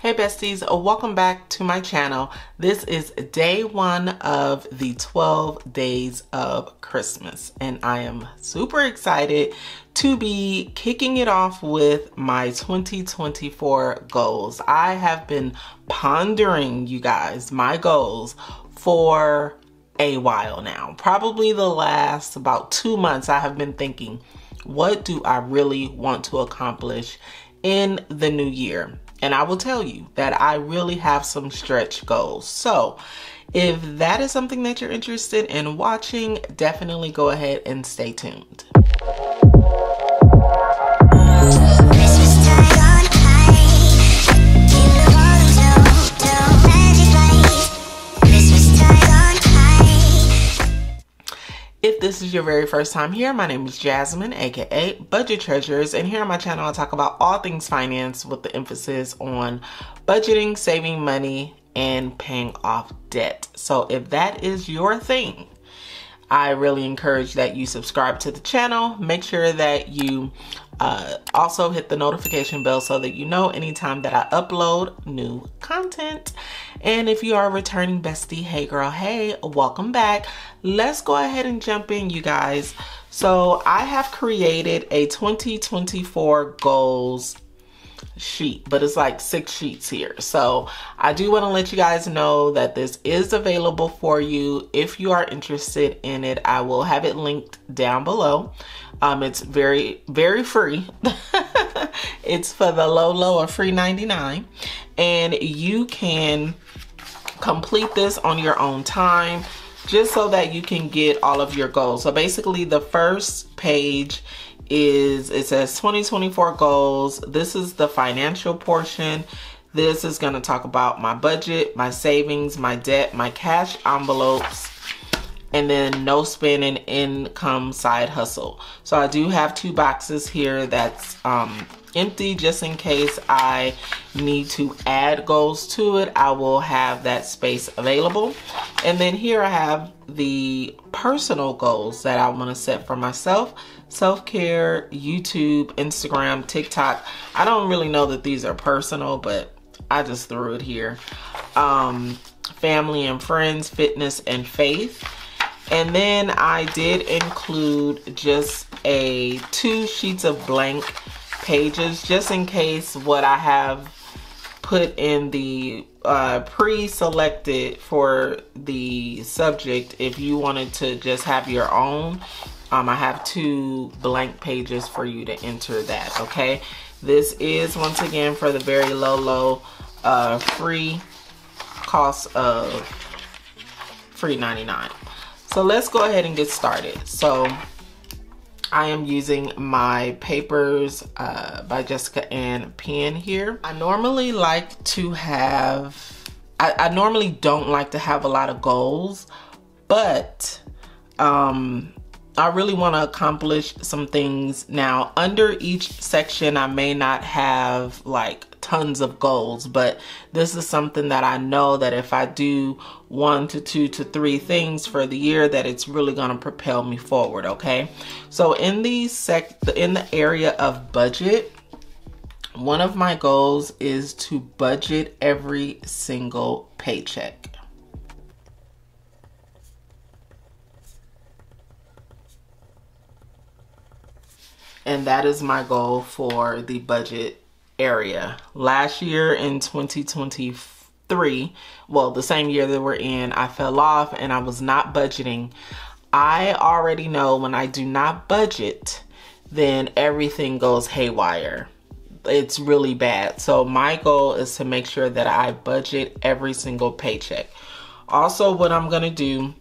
Hey besties, welcome back to my channel. This is day one of the 12 days of Christmas, and I am super excited to be kicking it off with my 2024 goals. I have been pondering, you guys, my goals for a while now. Probably the last about 2 months I have been thinking, what do I really want to accomplish in the new year? And I will tell you that I really have some stretch goals. So if that is something that you're interested in watching, definitely go ahead and stay tuned. If this is your very first time here, my name is Jasmine, aka Budget Treasures, and here on my channel I talk about all things finance with the emphasis on budgeting, saving money, and paying off debt. So if that is your thing, I really encourage that you subscribe to the channel. Make sure that you also hit the notification bell so that you know anytime that I upload new content. And if you are a returning bestie, hey girl, hey, welcome back. Let's go ahead and jump in, you guys. So I have created a 2024 goals sheet, but it's like 6 sheets here. So I do want to let you guys know that this is available for you. If you are interested in it, I will have it linked down below. It's very free. It's for the low of free 99, and you can complete this on your own time just so that you can get all of your goals. So basically the first page is, it says 2024 goals. This is the financial portion. This is going to talk about my budget, my savings, my debt, my cash envelopes, and then no spending, income, side hustle. So I do have 2 boxes here that's empty just in case I need to add goals to it. I will have that space available. And then here I have the personal goals that I want to set for myself. Self-care, YouTube, Instagram, TikTok. I don't really know that these are personal, but I just threw it here. Family and friends, fitness and faith. And then I did include just 2 sheets of blank pages just in case what I have put in the pre-selected for the subject, if you wanted to just have your own, I have 2 blank pages for you to enter that. Okay, this is once again for the very low free cost of free 99. So let's go ahead and get started. So I am using my Papers by Jessica Ann pen here. I normally like to have, I normally don't like to have a lot of goals, but I really want to accomplish some things. Now, under each section, I may not have like tons of goals, but this is something that I know that if I do 1 to 2 to 3 things for the year, that it's really going to propel me forward. Okay, so in the area of budget, one of my goals is to budget every single paycheck. And that is my goal for the budget area. Last year in 2023, well, the same year that we're in, I fell off and I was not budgeting. I already know when I do not budget, then everything goes haywire. It's really bad. So my goal is to make sure that I budget every single paycheck. Also, what I'm gonna do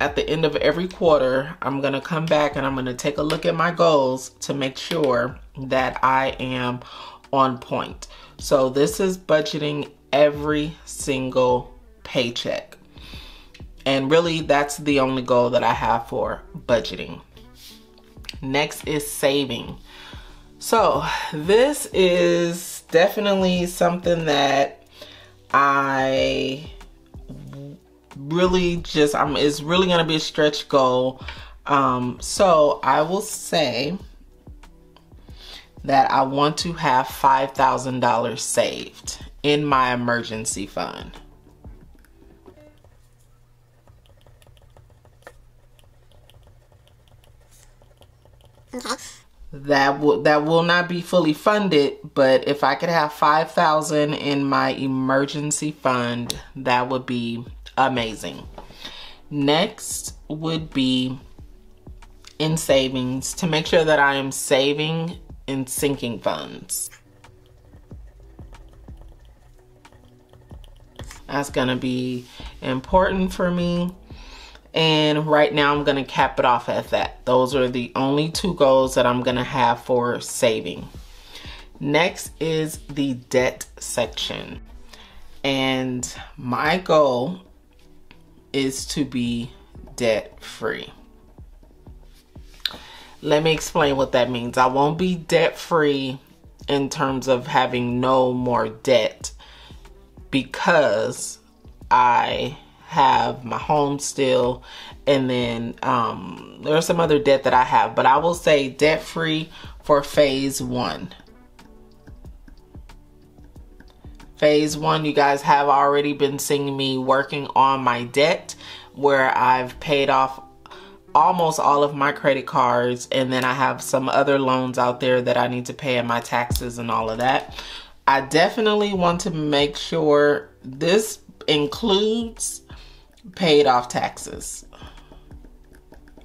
at the end of every quarter, I'm gonna come back and I'm gonna take a look at my goals to make sure that I am on point. So this is budgeting every single paycheck. And really that's the only goal that I have for budgeting. Next is saving. So this is definitely something that I really just, it's really going to be a stretch goal. So I will say that I want to have $5,000 saved in my emergency fund. Okay. That will not be fully funded, but if I could have $5,000 in my emergency fund, that would be amazing. Next would be in savings, to make sure that I am saving in sinking funds. That's gonna be important for me. And right now I'm gonna cap it off at that. Those are the only two goals that I'm gonna have for saving. Next is the debt section. And my goal is to be debt free. Let me explain what that means. I won't be debt free in terms of having no more debt, because I have my home still, and then there's some other debt that I have, but I will say debt free for phase 1. Phase 1, you guys have already been seeing me working on my debt, where I've paid off almost all of my credit cards, and then I have some other loans out there that I need to pay, and my taxes and all of that. I definitely want to make sure this includes paid off taxes.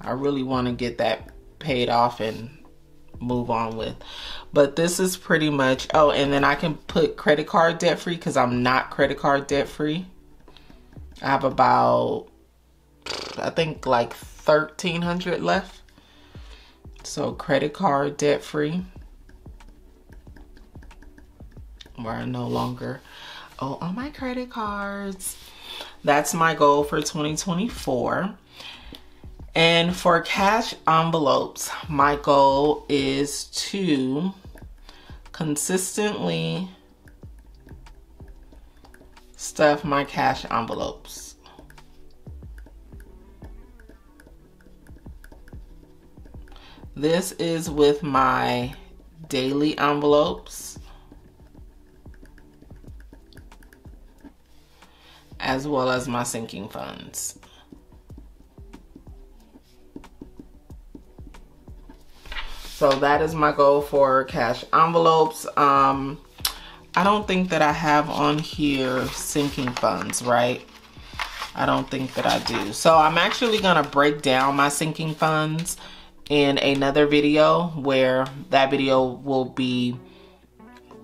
I really want to get that paid off and move on with. But this is pretty much, oh, and then I can put credit card debt free, because I'm not credit card debt free. I have about, I think like $1,300 left. So credit card debt free, where I no longer owe all my credit cards. That's my goal for 2024. And for cash envelopes, my goal is to consistently stuff my cash envelopes. This is with my daily envelopes, as well as my sinking funds. So that is my goal for cash envelopes. I don't think that I have on here sinking funds, right? I don't think that I do. So I'm actually gonna break down my sinking funds in another video, where that video will be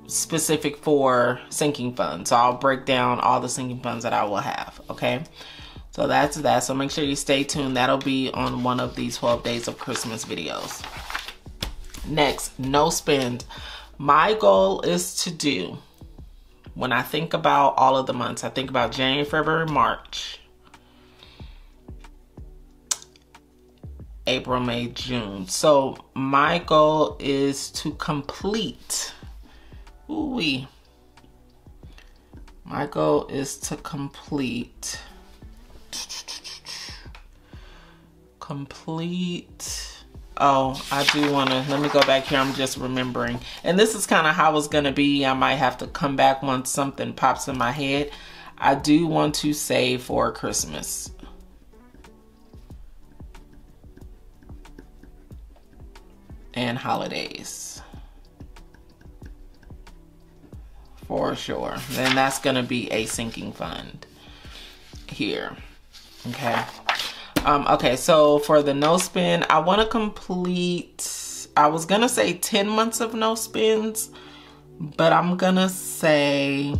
specific for sinking funds. So I'll break down all the sinking funds that I will have, okay? So that's that. So make sure you stay tuned. That'll be on one of these 12 days of Christmas videos. Next, no spend. My goal is to do, when I think about all of the months, I think about January, February, March, April, May, June. So my goal is to complete, my goal is to complete, oh, I do want to, let me go back here. I'm just remembering. And this is kind of how it's going to be. I might have to come back once something pops in my head. I do want to save for Christmas. And holidays. For sure. Then that's going to be a sinking fund here. Okay. Okay, so for the no spend, I want to complete, I was going to say 10 months of no spends, but I'm going to say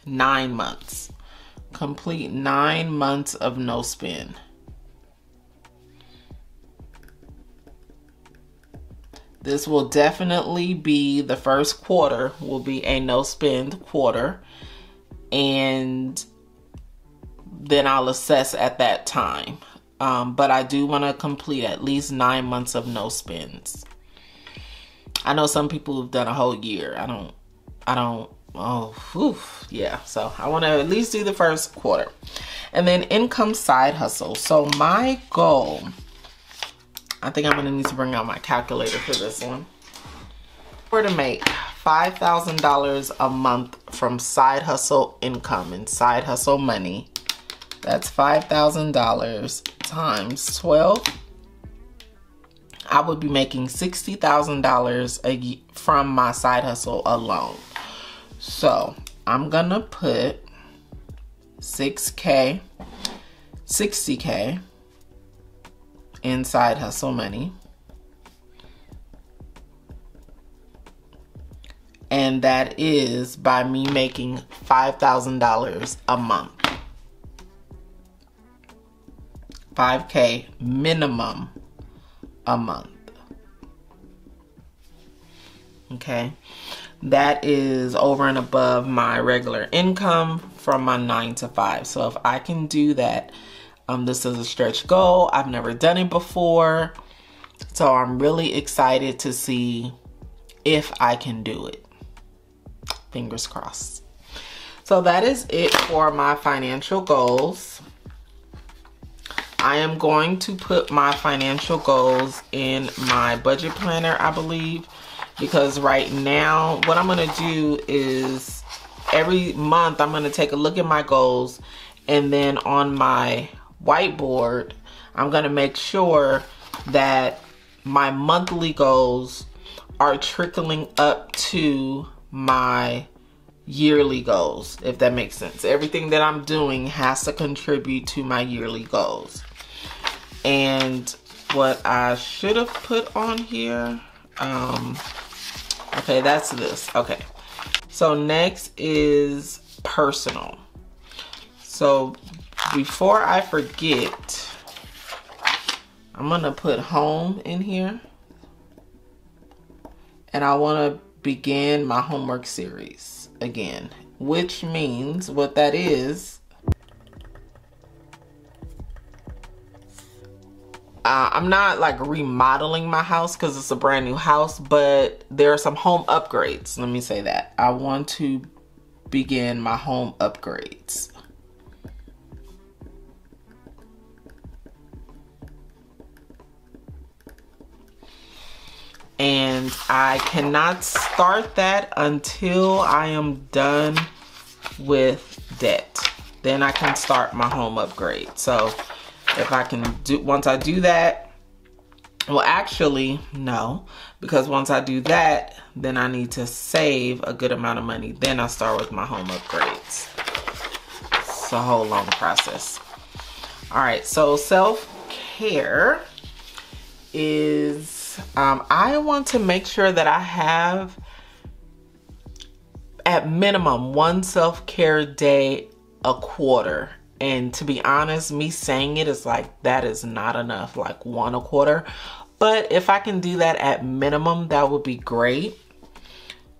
9 months. Complete 9 months of no spend. This will definitely be, the first quarter will be a no spend quarter, and then I'll assess at that time. But I do want to complete at least 9 months of no spends. I know some people have done a whole year. I don't, yeah. So I want to at least do the first quarter. And then income side hustle. So my goal, I think I'm going to need to bring out my calculator for this one. Were to make $5,000 a month from side hustle income and side hustle money, that's $5,000 times 12. I would be making $60,000 a year from my side hustle alone. So I'm gonna put 60K in side hustle money. And that is by me making $5,000 a month. 5K minimum a month. Okay. That is over and above my regular income from my 9 to 5. So if I can do that, this is a stretch goal. I've never done it before. So I'm really excited to see if I can do it. Fingers crossed. So that is it for my financial goals. I am going to put my financial goals in my budget planner, I believe, because right now what I'm going to do is every month I'm going to take a look at my goals, and then on my whiteboard I'm going to make sure that my monthly goals are trickling up to my yearly goals, if that makes sense. Everything that I'm doing has to contribute to my yearly goals. And what I should have put on here, okay, that's this. Okay, so next is personal. So before I forget, I'm gonna put home in here, and I want to begin my homework series again, which means what that is, I'm not like remodeling my house because it's a brand new house, but there are some home upgrades. Let me say that. I want to begin my home upgrades. And I cannot start that until I am done with debt. Then I can start my home upgrade. So if I can do, once I do that, well, actually, no, because once I do that, then I need to save a good amount of money. Then I start with my home upgrades. It's a whole long process. All right, so self-care is, I want to make sure that I have at minimum one self-care day a quarter. And to be honest, me saying it is like, that is not enough, like one a quarter. But if I can do that at minimum, that would be great.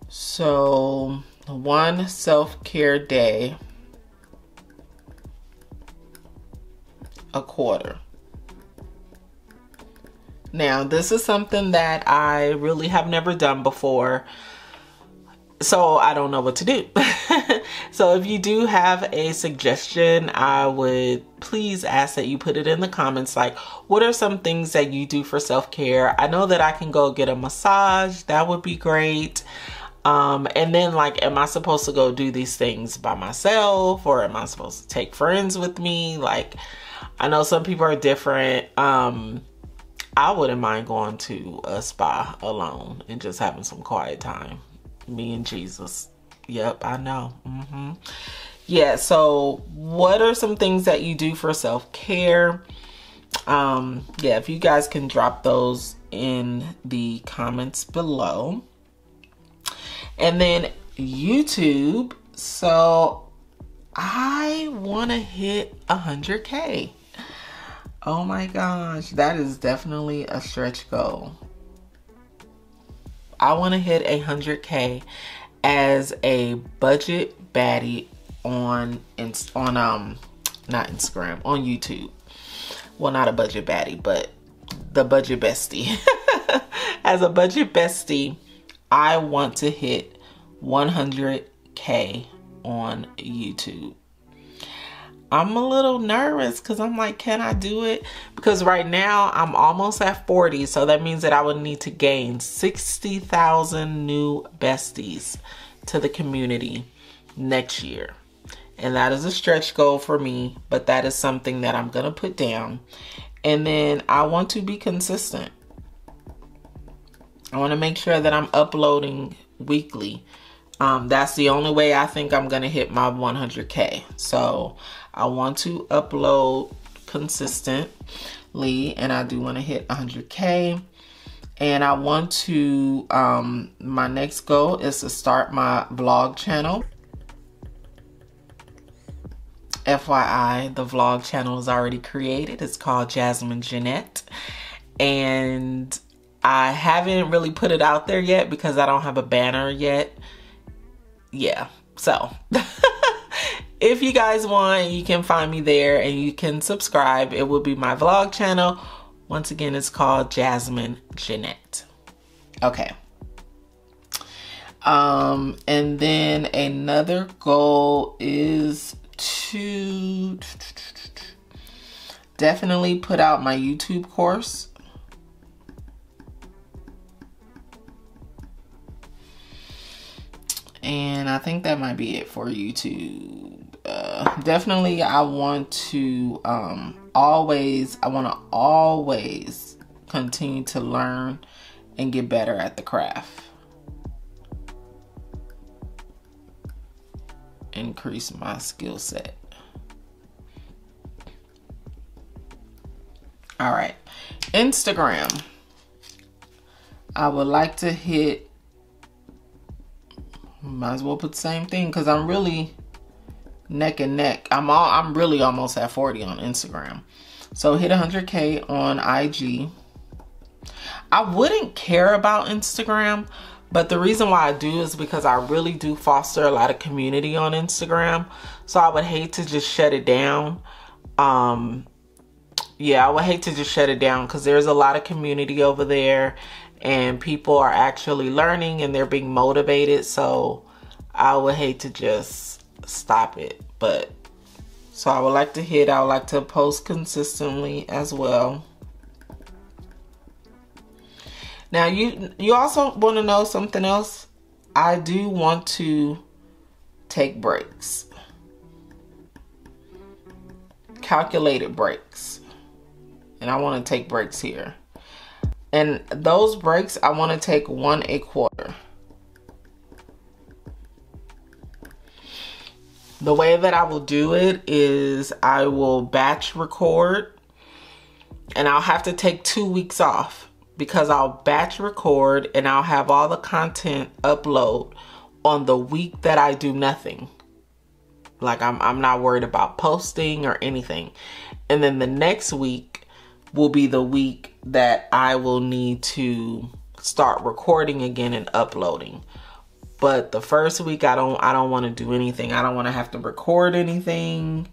So one self-care day a quarter. Now, this is something that I really have never done before, so I don't know what to do. So if you do have a suggestion, I would please ask that you put it in the comments. Like, what are some things that you do for self-care? I know that I can go get a massage. That would be great. And then, like, am I supposed to go do these things by myself, or am I supposed to take friends with me? Like, I know some people are different. I wouldn't mind going to a spa alone and just having some quiet time. Me and Jesus. Yep, I know. Yeah, so what are some things that you do for self-care? Yeah, if you guys can drop those in the comments below. And then YouTube. So I want to hit 100K. Oh my gosh, that is definitely a stretch goal. I want to hit 100K as a budget baddie on not Instagram, on YouTube. Well, not a budget baddie, but the budget bestie. As a budget bestie, I want to hit 100K on YouTube. I'm a little nervous because I'm like, can I do it? Because right now I'm almost at 40. So that means that I would need to gain 60,000 new besties to the community next year. And that is a stretch goal for me, but that is something that I'm going to put down. And then I want to be consistent. I want to make sure that I'm uploading weekly. That's the only way I think I'm going to hit my 100K. So I want to upload consistently, and I do want to hit 100K. And I want to, my next goal is to start my vlog channel. FYI, the vlog channel is already created. It's called Jasmine Jeanette. And I haven't really put it out there yet because I don't have a banner yet. Yeah, so if you guys want, you can find me there and you can subscribe. It will be my vlog channel. Once again, it's called Jasmine Jeanette. Okay. And then another goal is to definitely put out my YouTube course. And I think that might be it for YouTube. Definitely I want to always continue to learn and get better at the craft. Increase my skill set. All right, Instagram. I would like to hit, might as well put the same thing because I'm really neck and neck. I'm really almost at 40 on Instagram. So hit 100K on IG. I wouldn't care about Instagram, but the reason why I do is because I really do foster a lot of community on Instagram. So I would hate to just shut it down. Yeah, I would hate to just shut it down because there's a lot of community over there and people are actually learning and they're being motivated. So I would hate to just stop it. But so I would like to post consistently as well. Now you also want to know something else. I do want to take breaks. Calculated breaks. And I want to take breaks here. And those breaks, I want to take 1 a quarter. The way that I will do it is I will batch record. And I'll have to take 2 weeks off because I'll batch record and I'll have all the content upload on the week that I do nothing. Like I'm not worried about posting or anything. And then the next week will be the week that I will need to start recording again and uploading. But the first week I don't want to do anything. I don't want to have to record anything.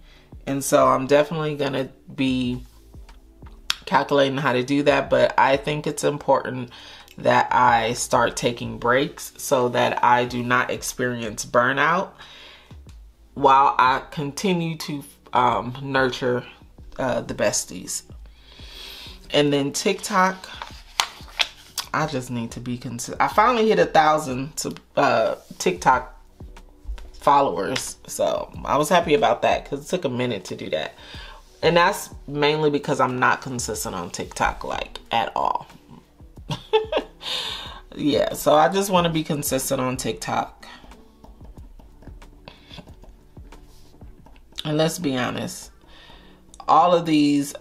And so I'm definitely going to be calculating how to do that. But I think it's important that I start taking breaks so that I do not experience burnout while I continue to nurture the besties. And then TikTok, I just need to be consistent. I finally hit 1,000 TikTok followers, so I was happy about that because it took a minute to do that. And that's mainly because I'm not consistent on TikTok, like, at all. Yeah, so I just want to be consistent on TikTok. And let's be honest, all of these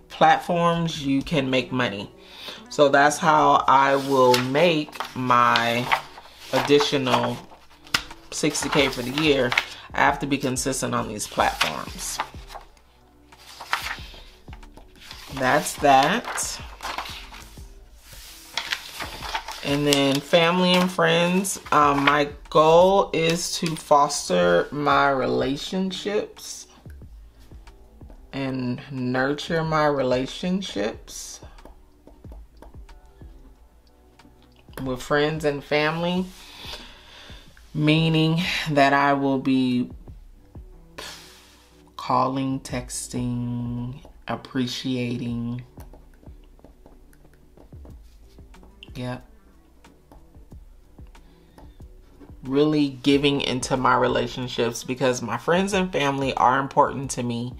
platforms, you can make money. So that's how I will make my additional 60K for the year. I have to be consistent on these platforms. That's that. And then family and friends. My goal is to foster my relationships and nurture my relationships with friends and family, meaning that I will be calling, texting, appreciating. Yep. Really giving into my relationships, because my friends and family are important to me,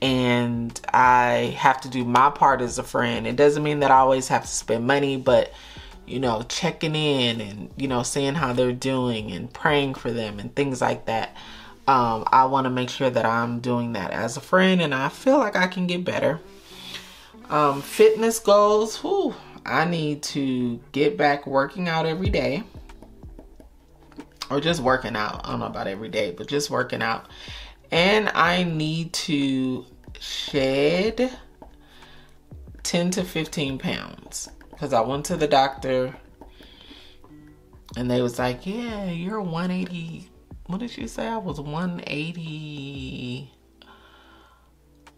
and I have to do my part as a friend. It doesn't mean that I always have to spend money, but you know, checking in and, you know, seeing how they're doing and praying for them and things like that. I want to make sure that I'm doing that as a friend, and I feel like I can get better. Fitness goals. Whew, I need to get back working out every day. Or just working out. I don't know about every day, but just working out. And I need to shed 10 to 15 pounds. Because I went to the doctor and they was like, yeah, you're 180. What did you say? I was 180.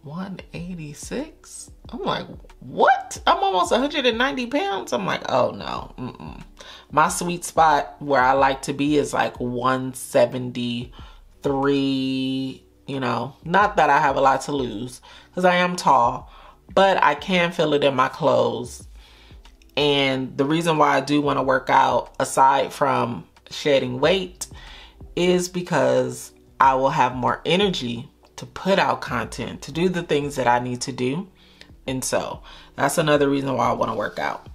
186? I'm like, what? I'm almost 190 pounds. I'm like, oh no. My sweet spot where I like to be is like 173. You know, not that I have a lot to lose because I am tall, but I can feel it in my clothes. And the reason why I do want to work out, aside from shedding weight, is because I will have more energy to put out content, to do the things that I need to do. And so that's another reason why I want to work out.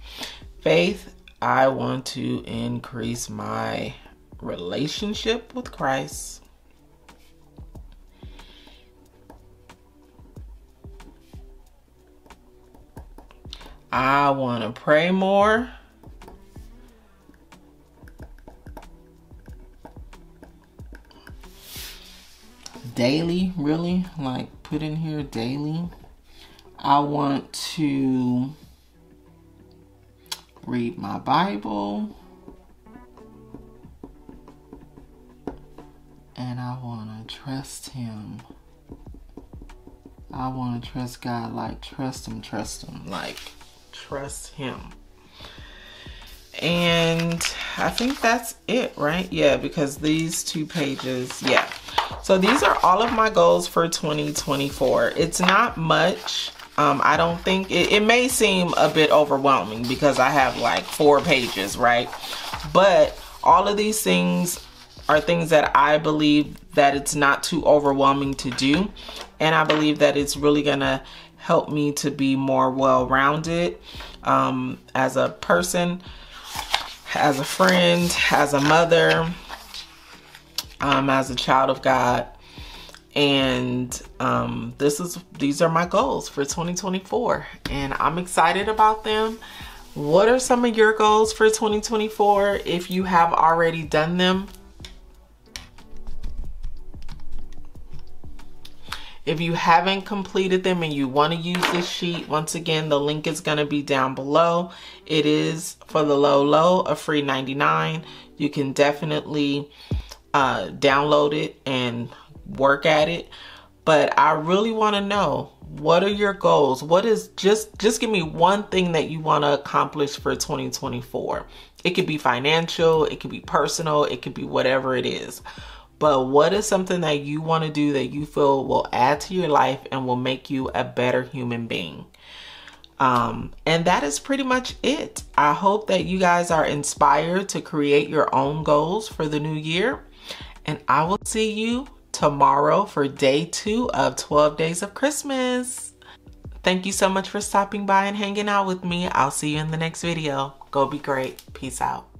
Faith, I want to increase my relationship with Christ. I want to pray more. Daily, really? Like, put in here daily. I want to read my Bible. And I want to trust Him. I want to trust God, like, trust Him, like, trust Him. And I think that's it, right? Yeah, because these 2 pages, yeah. So these are all of my goals for 2024. It's not much. I don't think, it may seem a bit overwhelming because I have like 4 pages, right? But all of these things are things that I believe that it's not too overwhelming to do. And I believe that it's really gonna help me to be more well-rounded as a person, as a friend, as a mother, as a child of God. And these are my goals for 2024, and I'm excited about them. What are some of your goals for 2024 if you have already done them? If you haven't completed them and you want to use this sheet, once again, the link is going to be down below. It is for the low of free 99. You can definitely download it and work at it. But I really want to know, what are your goals? What is, just give me one thing that you want to accomplish for 2024. It could be financial, it could be personal, it could be whatever it is. But what is something that you want to do that you feel will add to your life and will make you a better human being? And that is pretty much it. I hope that you guys are inspired to create your own goals for the new year. And I will see you tomorrow for day 2 of 12 Days of Christmas. Thank you so much for stopping by and hanging out with me. I'll see you in the next video. Go be great. Peace out.